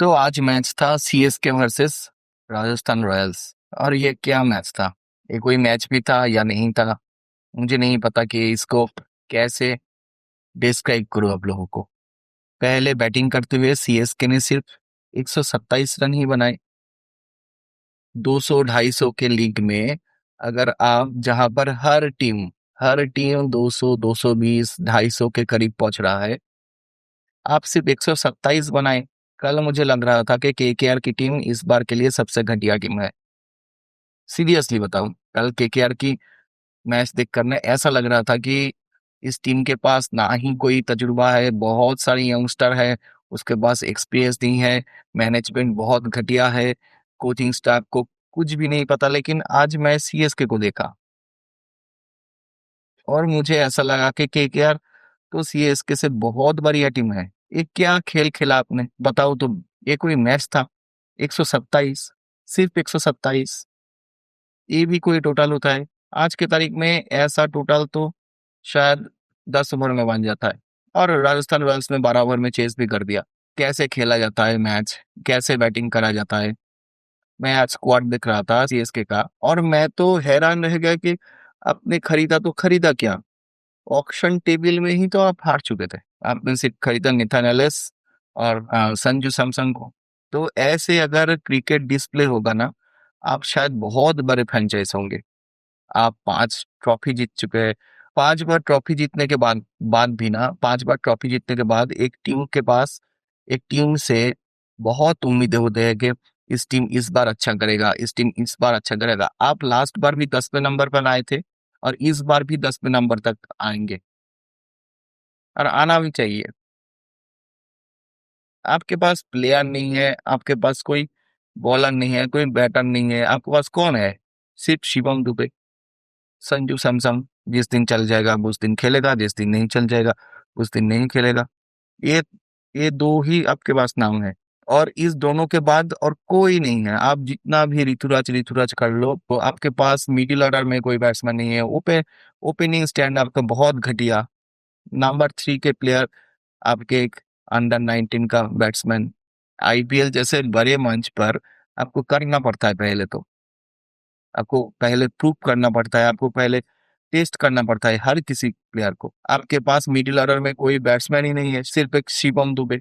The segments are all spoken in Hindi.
तो आज मैच था सीएसके वर्सेस राजस्थान रॉयल्स। और ये क्या मैच था? ये कोई मैच भी था या नहीं था? मुझे नहीं पता कि इसको कैसे डिस्क्राइब करूं आप लोगों को। पहले बैटिंग करते हुए सीएसके ने सिर्फ 127 रन ही बनाए। 200 250 के लीग में अगर आप जहां पर हर टीम 200 220 250 के करीब पहुंच रहा है, आप सिर्फ 127 बनाए। कल मुझे लग रहा था कि केकेआर की टीम इस बार के लिए सबसे घटिया टीम है। सीरियसली बताऊं, कल केकेआर की मैच देखकर ने ऐसा लग रहा था कि इस टीम के पास ना ही कोई तजुर्बा है, बहुत सारे यंगस्टर है, उसके पास एक्सपीरियंस नहीं है, मैनेजमेंट बहुत घटिया है, कोचिंग स्टाफ को कुछ भी नहीं पता। लेकिन आज मैं सीएसके को देखा और मुझे ऐसा लगा कि केकेआर तो सीएसके से बहुत बढ़िया टीम है। ये क्या खेल खेला आपने, बताओ तुम। ये कोई मैच था? 127, सिर्फ 127। ये भी कोई टोटल होता है? आज के तारीख में ऐसा टोटल तो शायद 10 ओवर में बन जाता है। और राजस्थान रॉयल्स ने 12 ओवर में चेस भी कर दिया। कैसे खेला जाता है मैच, कैसे बैटिंग करा जाता है। मैं आज स्क्वाड देख रहा था सीएसके का और मैं तो हैरान रह गया कि आपने खरीदा तो खरीदा क्या? ऑक्शन टेबल में ही तो आप हार चुके थे। आपने सिर्फ खरीदा निथन एलिस और संजू सैमसन को। तो ऐसे अगर क्रिकेट डिस्प्ले होगा ना, आप शायद बहुत बड़े फ्रेंचाइज होंगे। आप 5 ट्रॉफी जीत चुके हैं। 5 बार ट्रॉफी जीतने के बाद बाद भी ना 5 बार ट्रॉफी जीतने के बाद एक टीम से बहुत उम्मीदें होते हैं कि इस टीम इस बार अच्छा करेगा, इस टीम इस बार अच्छा करेगा। आप लास्ट बार भी 10वें नंबर पर आए थे और इस बार भी 10वें नंबर तक आएंगे, और आना भी चाहिए। आपके पास प्लेयर नहीं है, आपके पास कोई बॉलर नहीं है, कोई बैटर नहीं है, आपके पास कौन है? सिर्फ शिवम दुबे, संजू सैमसन। जिस दिन चल जाएगा उस दिन खेलेगा, जिस दिन नहीं चल जाएगा उस दिन नहीं खेलेगा। ये ये दो ही आपके पास नाम है। और इस दोनों के बाद और कोई नहीं है। आप जितना भी ऋतुराज ऋतुराज कर लो, तो आपके पास मिडिल ऑर्डर में कोई बैट्समैन नहीं है। ओपनिंग स्टैंड आपका बहुत घटिया। नंबर 3 के प्लेयर आपके एक अंडर 19 का बैट्समैन। आईपीएल जैसे बड़े मंच पर आपको करना पड़ता है। आपको पहले प्रूव करना पड़ता है, आपको पहले टेस्ट करना पड़ता है हर किसी प्लेयर को। आपके पास मिडिल ऑर्डर में कोई बैट्समैन ही नहीं है, सिर्फ एक शिवम दुबे।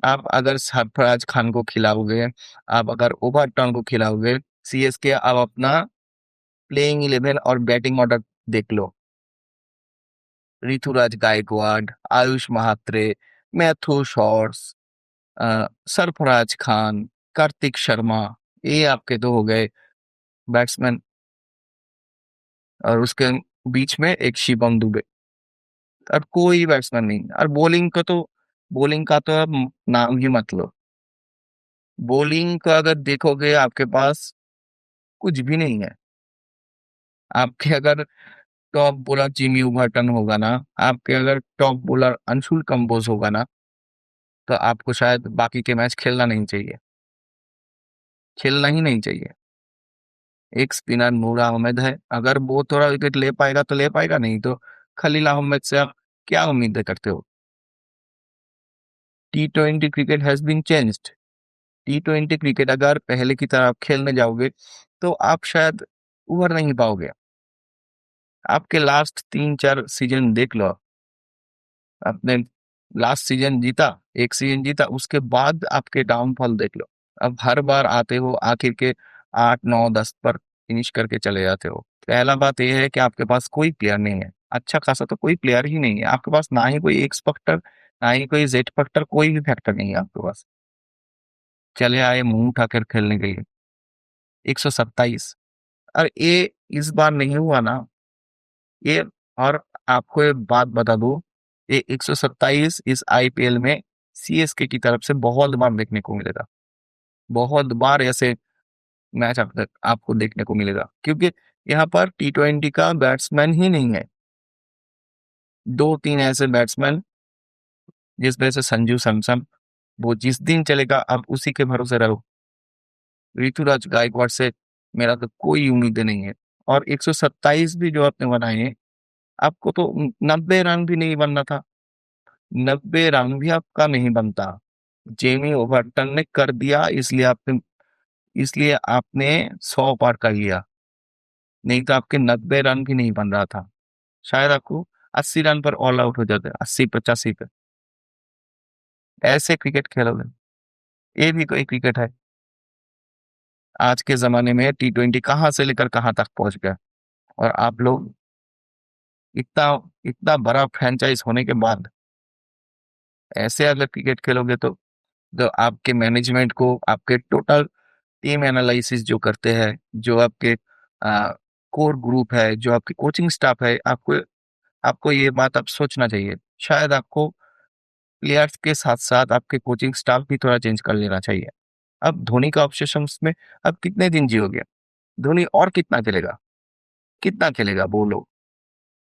आप अगर सरफराज खान को खिलाओगे, आप अगर ओवरटर्न को खिलाओगे, सीएसके अब अपना प्लेइंग 11 और बैटिंग ऑर्डर देख लो। ऋतुराज गायकवाड़, आयुष महात्रे, मैथ्यू शॉर्ट्स, सरफराज खान, कार्तिक शर्मा, ये आपके तो हो गए बैट्समैन। और उसके बीच में एक शिवम दुबे, और कोई बैट्समैन नहीं। और बॉलिंग का तो अब नाम ही मत लो। बॉलिंग का अगर देखोगे, आपके पास कुछ भी नहीं है। आपके अगर टॉप बॉलर जिमी वाटन होगा ना, आपके अगर टॉप बॉलर अंशुल कंबोज होगा ना, तो आपको शायद बाकी के मैच खेलना नहीं चाहिए, खेलना ही नहीं चाहिए। एक स्पिनर नूर अहमद है, अगर वो थोड़ा विकेट ले पाएगा तो ले पाएगा, नहीं तो खलील अहमद से आप क्या उम्मीदें करते हो? T20 cricket has been changed. T20 cricket अगर पहले की तरह आप खेलने जाओगे तो आप शायद उभर नहीं पाओगे। आपके लास्ट 3 4 सीजन देख लो। आपने लास्ट सीजन जीता, एक सीजन जीता, उसके बाद आपके डाउनफॉल देख लो। अब हर बार आते हो आखिर के 8 9 10 पर फिनिश करके चले जाते हो। पहला बात यह है कि आपके पास कोई प्लेयर नहीं है, अच्छा खासा तो कोई प्लेयर ही नहीं है आपके पास। ना ही कोई एक्स फैक्टर, ना ही कोई जेड फैक्टर, कोई भी फैक्टर नहीं है आपके पास। चले आए मुंह उठाकर खेलने के लिए। 127। और ये इस बार नहीं हुआ ना ये। और आपको एक बात बता दूं, ये 127 इस आईपीएल में सीएसके की तरफ से बहुत बार देखने को मिलेगा। बहुत बार ऐसे मैच आप तक आपको देखने को मिलेगा, क्योंकि यहाँ पर T20 का बैट्समैन ही नहीं है। 2 3 ऐसे बैट्समैन, जिस वजह से संजू सैमसन, वो जिस दिन चलेगा आप उसी के भरोसे रहो। ऋतुराज गायकवाड़ से मेरा तो कोई उम्मीद नहीं है। और 127 भी जो आपने बनाए हैं, आपको तो 90 रन भी नहीं बनना था। 90 रन भी आपका नहीं बनता। जेमी ओवर्टन ने कर दिया, इसलिए आपने 100 पार कर लिया। नहीं तो आपके 90 रन भी नहीं बन रहा था, शायद आपको 80 रन पर ऑल आउट हो जाते, 80-85 पे। ऐसे क्रिकेट खेलोगे? ये भी कोई क्रिकेट है? आज के जमाने में T20 कहाँ से लेकर कहाँ तक पहुंच गया, और आप लोग इतना इतना बड़ा फ्रेंचाइज होने के बाद ऐसे अगर क्रिकेट खेलोगे तो आपके मैनेजमेंट को, आपके टोटल टीम एनालिसिस जो करते हैं, जो आपके कोर ग्रुप है, जो आपके कोचिंग स्टाफ है, आपको आपको ये बात अब सोचना चाहिए। शायद आपको प्लेयर्स के साथ साथ आपके कोचिंग स्टाफ भी थोड़ा चेंज कर लेना चाहिए। अब धोनी का ऑब्सेशन में अब कितने दिन जियोगे? धोनी और कितना खेलेगा? कितना खेलेगा बोलो?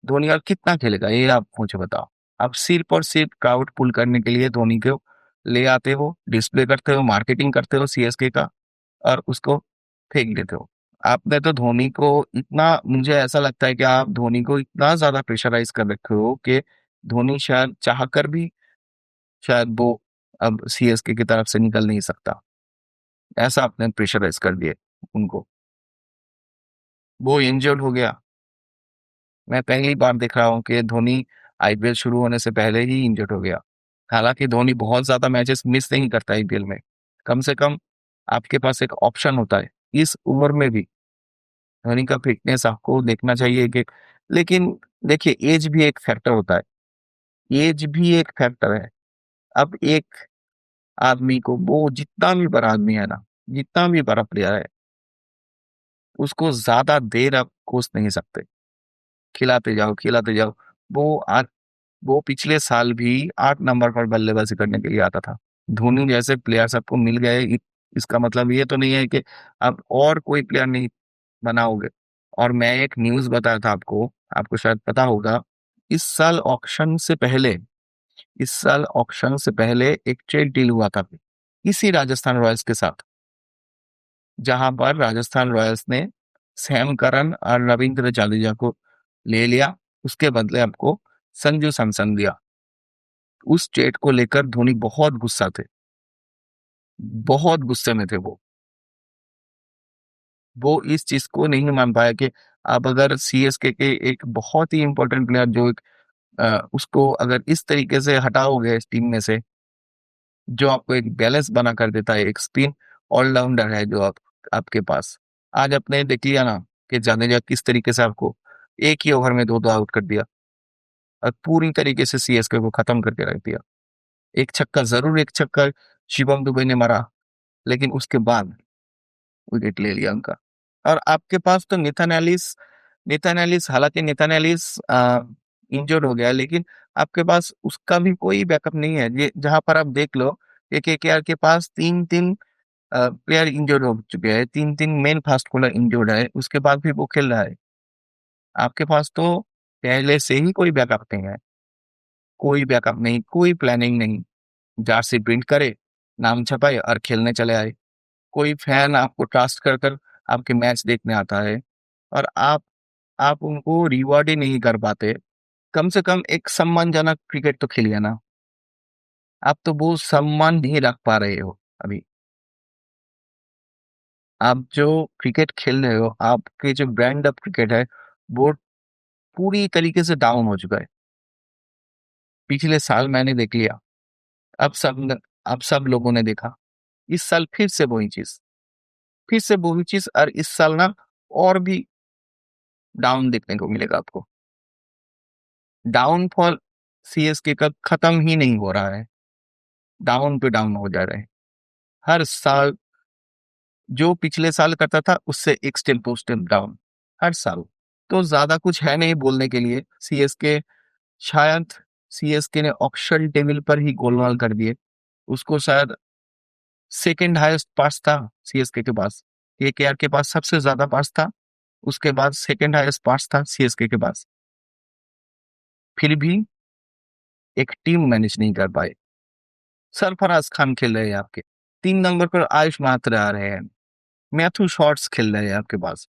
धोनी और कितना खेलेगा ये आप मुझे बताओ। आप सिर्फ और सिर्फ क्राउड पुल करने के लिए धोनी को ले आते हो, डिस्प्ले करते हो, मार्केटिंग करते हो सीएसके का, और उसको फेंक देते हो। आपने तो धोनी को इतना, मुझे ऐसा लगता है कि आप धोनी को इतना ज्यादा प्रेशराइज कर रखे हो कि धोनी शायद चाह कर भी शायद वो अब सीएसके की तरफ से निकल नहीं सकता। ऐसा आपने प्रेशराइज कर दिए उनको। वो इंजर्ड हो गया। मैं पहली बार देख रहा हूँ कि धोनी आईपीएल शुरू होने से पहले ही इंजर्ड हो गया। हालांकि धोनी बहुत ज्यादा मैचेस मिस नहीं करता आईपीएल में। कम से कम आपके पास एक ऑप्शन होता है। इस उम्र में भी धोनी का फिटनेस आपको देखना चाहिए कि, लेकिन देखिए एज भी एक फैक्टर होता है। एज भी एक फैक्टर है। अब एक आदमी को, वो जितना भी बड़ा आदमी है ना, जितना भी बड़ा प्लेयर है, उसको ज्यादा देर आप कोस नहीं सकते। खिलाते जाओ खिलाते जाओ। वो आज वो पिछले साल भी 8 नंबर पर बल्लेबाजी करने के लिए आता था। धोनी जैसे प्लेयर सबको मिल गए, इसका मतलब ये तो नहीं है कि आप और कोई प्लेयर नहीं बनाओगे। और मैं एक न्यूज बताया था आपको, आपको शायद पता होगा। इस साल ऑक्शन से पहले इस साल ऑक्शन से पहले एक ट्रेड डील हुआ था इसी राजस्थान रॉयल्स के साथ, जहां पर राजस्थान रॉयल्स ने सैम करन और रविंद्र जडेजा को ले लिया। उसके बदले आपको संजू सैमसन दिया। उस ट्रेड को लेकर धोनी बहुत गुस्सा थे, बहुत गुस्से में थे वो इस चीज को नहीं मान पाया कि अब अगर सीएसके के एक बहुत ही इंपॉर्टेंट प्लेयर जो उसको अगर इस तरीके से हटाओगे इस टीम में से, जो आपको एक बैलेंस बना कर देता है, एक स्पिन ऑलराउंडर है जो आपके पास। आज आपने देख लिया ना कि जाडेजा किस तरीके से आपको एक ही ओवर में दो दो आउट कर दिया, और पूरी तरीके से सीएसके को खत्म करके रख दिया। एक छक्का, जरूर एक छक्का शिवम दुबे ने मारा, लेकिन उसके बाद विकेट ले लिया उनका। और आपके पास तो नेथन एलिस, हालांकि नेथन एलिस इंजर्ड हो गया, लेकिन आपके पास उसका भी कोई बैकअप नहीं है। ये जहां पर आप देख लो कि केकेआर के पास तीन तीन प्लेयर इंजर्ड हो चुके हैं, तीन तीन मेन फास्ट बॉलर इंजर्ड है, उसके बाद भी वो खेल रहा है। आपके पास तो पहले से ही कोई बैकअप नहीं है, कोई बैकअप नहीं, कोई प्लानिंग नहीं। जर्सी प्रिंट करे, नाम छपाए और खेलने चले आए। कोई फैन आपको ट्रस्ट कर कर आपके मैच देखने आता है, और आप उनको रिवॉर्ड ही नहीं कर पाते। कम से कम एक सम्मानजनक क्रिकेट तो खेलिए ना। आप तो वो सम्मान नहीं रख पा रहे हो अभी। आप जो क्रिकेट खेल रहे हो, आपके जो ब्रांड ऑफ क्रिकेट है, वो पूरी तरीके से डाउन हो चुका है। पिछले साल मैंने देख लिया, अब सब लोगों ने देखा। इस साल फिर से वही चीज, और इस साल ना और भी डाउन देखने को मिलेगा आपको। डाउनफॉल सीएसके का खत्म ही नहीं हो रहा है, डाउन पे डाउन हो जा रहे हैं हर साल। जो पिछले साल करता था उससे एक स्टेप टू स्टेप डाउन हर साल। तो ज्यादा कुछ है नहीं बोलने के लिए। सीएसके, शायद सीएसके ने ऑक्शन टेबल पर ही गोलमाल कर दिए। उसको शायद सेकंड हाईएस्ट पास था सीएसके के पास, केकेआर के पास सबसे ज्यादा पास था, उसके बाद सेकंड हाईएस्ट पास था सीएसके के पास। फिर भी एक टीम मैनेज नहीं कर पाए। सरफराज खान खेल रहे हैं आपके, 3 नंबर पर आयुष मात्रे आ रहे हैं, मैथ्यू शॉर्ट्स खेल रहे हैं आपके पास।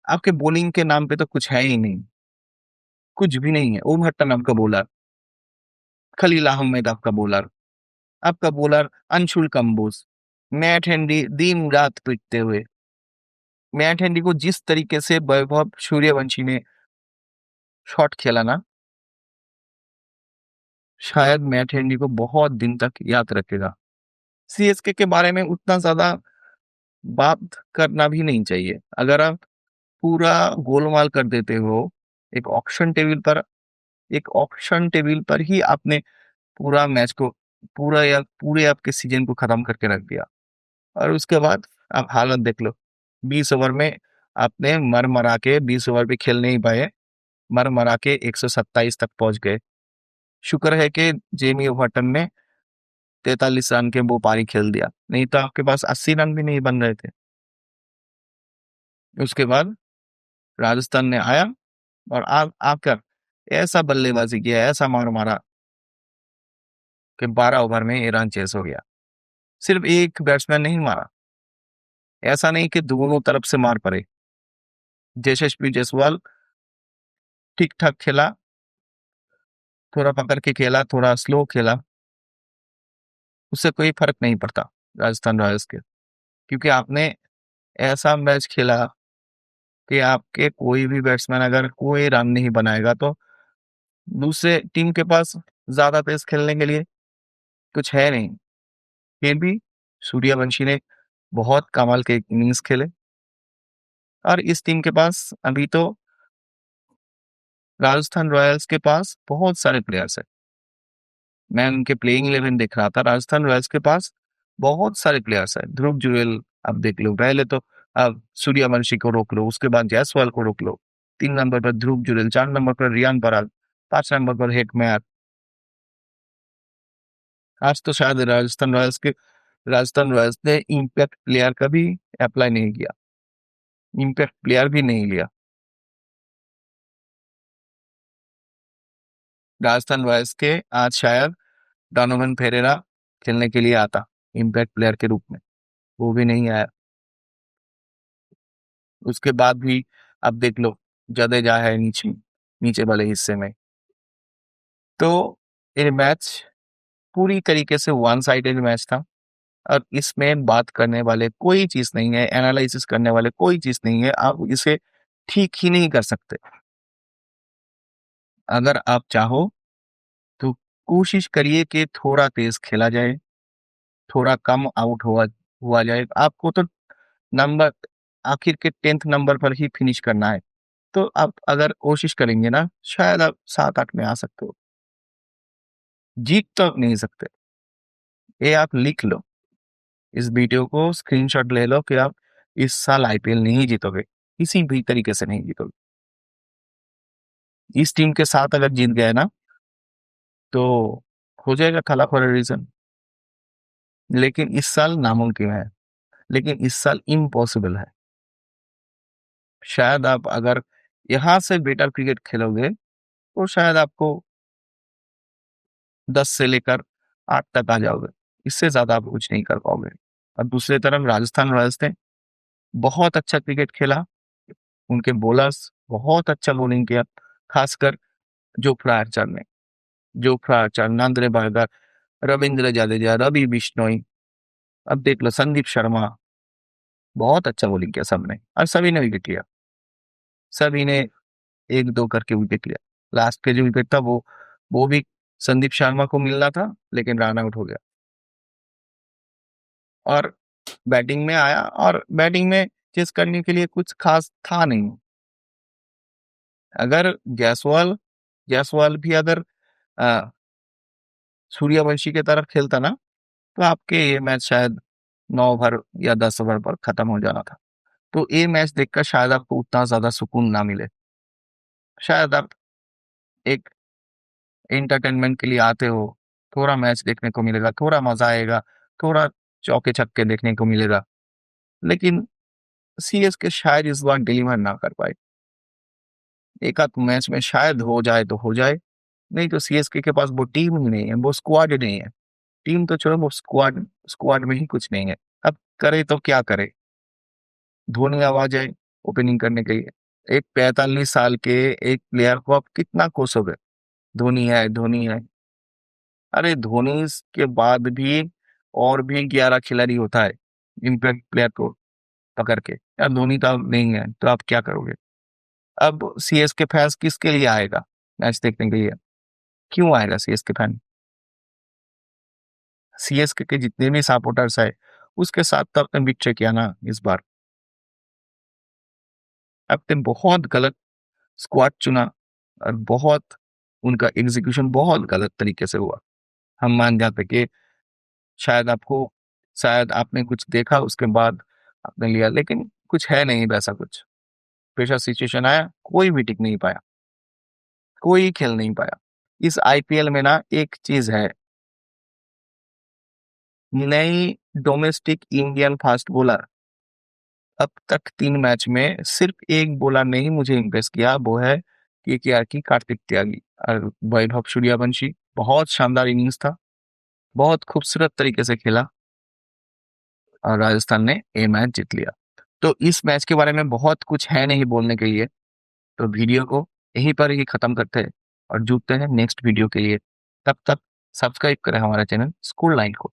आपके बॉलिंग के नाम पे तो कुछ है ही नहीं, कुछ भी नहीं है। ओम हट्टन आपका बॉलर, खलील अहमद आपका बॉलर, आपका bowler Anshul Kamboj, Matt Henry दिन रात पीटते हुए। मैट हेनरी को जिस तरीके से वैभव सूर्यवंशी ने शॉट खेला ना, शायद मैट हेनरी को बहुत दिन तक याद रखेगा। सीएसके के बारे में उतना ज्यादा बात करना भी नहीं चाहिए। अगर आप पूरा गोलमाल कर देते हो एक ऑक्शन टेबल पर, एक ऑक्शन टेबल पर ही आपने पूरा मैच को, पूरा या पूरे आपके सीजन को खत्म करके रख दिया। और उसके बाद आप हालत देख लो, 20 ओवर में आपने मर मरा के 20 ओवर भी खेल नहीं पाए, मर मरा के 127 तक पहुंच गए। शुक्र है कि जेमी ओवर्टन ने 43 रन के वो पारी खेल दिया, नहीं तो आपके पास 80 रन भी नहीं बन रहे थे। उसके बाद राजस्थान ने आया और आकर ऐसा बल्लेबाजी किया, ऐसा मार मारा कि 12 ओवर में ये रन चेस हो गया। सिर्फ एक बैट्समैन नहीं मारा, ऐसा नहीं कि दोनों तरफ से मार पड़े। यशस्वी जायसवाल ठीक ठाक खेला, थोड़ा पकड़ के खेला, थोड़ा स्लो खेला, उससे कोई फर्क नहीं पड़ता राजस्थान रॉयल्स के, क्योंकि आपने ऐसा मैच खेला कि आपके कोई भी बैट्समैन अगर कोई रन नहीं बनाएगा तो दूसरे टीम के पास ज्यादा तेज खेलने के लिए कुछ है नहीं। फिर भी सूर्यवंशी ने बहुत कमाल के इनिंग्स खेले, और इस टीम के पास अभी तो राजस्थान रॉयल्स के पास बहुत सारे प्लेयर्स हैं। मैं उनके प्लेइंग 11 देख रहा था, राजस्थान रॉयल्स के पास बहुत सारे प्लेयर्स हैं। ध्रुव जुरेल अब देख लो, पहले तो अब सूर्यवंशी को रोक लो, उसके बाद जायसवाल को रोक लो, 3 नंबर पर ध्रुव जुरेल, 4 नंबर पर रियान पराग, 5 नंबर पर हेक मैयर। आज तो शायद राजस्थान रॉयल्स ने इम्पैक्ट प्लेयर का भी अप्लाई नहीं किया, इम्पैक्ट प्लेयर भी नहीं लिया। राजस्थान रॉयल्स के आज शायद डोनोवन फेरेरा खेलने के लिए आता इम्पैक्ट प्लेयर के रूप में, वो भी नहीं आया। उसके बाद भी अब देख लो, जडेजा है नीचे नीचे वाले हिस्से में। तो ये मैच पूरी तरीके से वन साइडेड मैच था, और इसमें बात करने वाले कोई चीज नहीं है, एनालिसिस करने वाले कोई चीज नहीं है, आप इसे ठीक ही नहीं कर सकते। अगर आप चाहो तो कोशिश करिए कि थोड़ा तेज खेला जाए, थोड़ा कम आउट हुआ हुआ जाए। आपको तो नंबर आखिर के 10th नंबर पर ही फिनिश करना है, तो आप अगर कोशिश करेंगे ना, शायद आप 7-8 में आ सकते हो। जीत तो आप नहीं सकते, ये आप लिख लो, इस वीडियो को स्क्रीनशॉट ले लो कि आप इस साल आईपीएल नहीं जीतोगे, किसी भी तरीके से नहीं जीतोगे। इस टीम के साथ अगर जीत गए ना तो हो जाएगा थला फॉर अ रीजन, लेकिन इस साल नामुमकिन है, लेकिन इस साल इम्पॉसिबल है। शायद आप अगर यहां से बेटर क्रिकेट खेलोगे तो शायद आपको 10 से लेकर 8 तक आ जाओगे, इससे ज्यादा आप कुछ नहीं कर पाओगे। और दूसरी तरफ राजस्थान रॉयल्स ने बहुत अच्छा क्रिकेट खेला, उनके बॉलर्स बहुत अच्छा बॉलिंग किया, खासकर जोफ्रा आर्चर ने, Jofra Archer, Nandre Burger, Ravindra Jadeja, Ravi Bishnoi, अब देख लो संदीप शर्मा, बहुत अच्छा बॉलिंग किया सबने, और सभी ने विकेट लिया, सभी ने 1-2 करके विकेट लिया। लास्ट के जो विकेट था वो भी संदीप शर्मा को मिलना था, लेकिन रन आउट हो गया। और बैटिंग में आया, और बैटिंग में चेस करने के लिए कुछ खास था नहीं। अगर जायसवाल जायसवाल भी अगर अ, सूर्यवंशी की तरफ खेलता ना, तो आपके ये मैच शायद 9 ओवर या 10 ओवर पर खत्म हो जाना था। तो ये मैच देखकर शायद आपको उतना ज्यादा सुकून ना मिले, शायद आप एक एंटरटेनमेंट के लिए आते हो, थोड़ा मैच देखने को मिलेगा, थोड़ा मजा आएगा, थोड़ा चौके छक्के देखने को मिलेगा, लेकिन सीएसके शायद इस बार डिलीवर ना कर पाए। एक आध मैच में शायद हो जाए तो हो जाए, नहीं तो सीएसके के पास वो टीम ही नहीं है, वो स्क्वाड नहीं है। टीम तो चलो, वो स्क्वाड स्क्वाड में ही कुछ नहीं है। अब करे तो क्या करे, धोनी आ जाए ओपनिंग करने के लिए, एक 45 साल के एक प्लेयर को आप कितना कोसोगे, धोनी है धोनी है। अरे धोनी के बाद भी और भी 11 खिलाड़ी होता है इम्पैक्ट प्लेयर को पकड़ के। यार धोनी तो अब नहीं है तो आप क्या करोगे? अब सीएसके फैंस किसके लिए आएगा मैच देखने के लिए? क्यों आएगा सीएसके फैन? सीएसके के जितने भी सपोर्टर्स है उसके साथ तो आपने बिट्रे किया ना इस बार। आपने बहुत गलत स्क्वाड चुना और बहुत उनका एग्जीक्यूशन बहुत गलत तरीके से हुआ। हम मान जाते कि शायद आपको शायद आपने कुछ देखा उसके बाद आपने लिया, लेकिन कुछ है नहीं वैसा कुछ। प्रेशर सिचुएशन आया, कोई भी टिक नहीं पाया, कोई खेल नहीं पाया। इस आईपीएल में ना एक चीज है, नई डोमेस्टिक इंडियन फास्ट बॉलर अब तक 3 मैच में सिर्फ एक बॉलर ने ही मुझे इम्प्रेस किया, वो है केकेआर की कार्तिक त्यागी। और वैभव सूर्यवंशी बहुत शानदार इनिंग्स था, बहुत खूबसूरत तरीके से खेला और राजस्थान ने ये मैच जीत लिया। तो इस मैच के बारे में बहुत कुछ है नहीं बोलने के लिए, तो वीडियो को यहीं पर ही खत्म करते हैं और जुड़ते हैं नेक्स्ट वीडियो के लिए। तब तक सब्सक्राइब करें हमारा चैनल स्कूल लाइन को।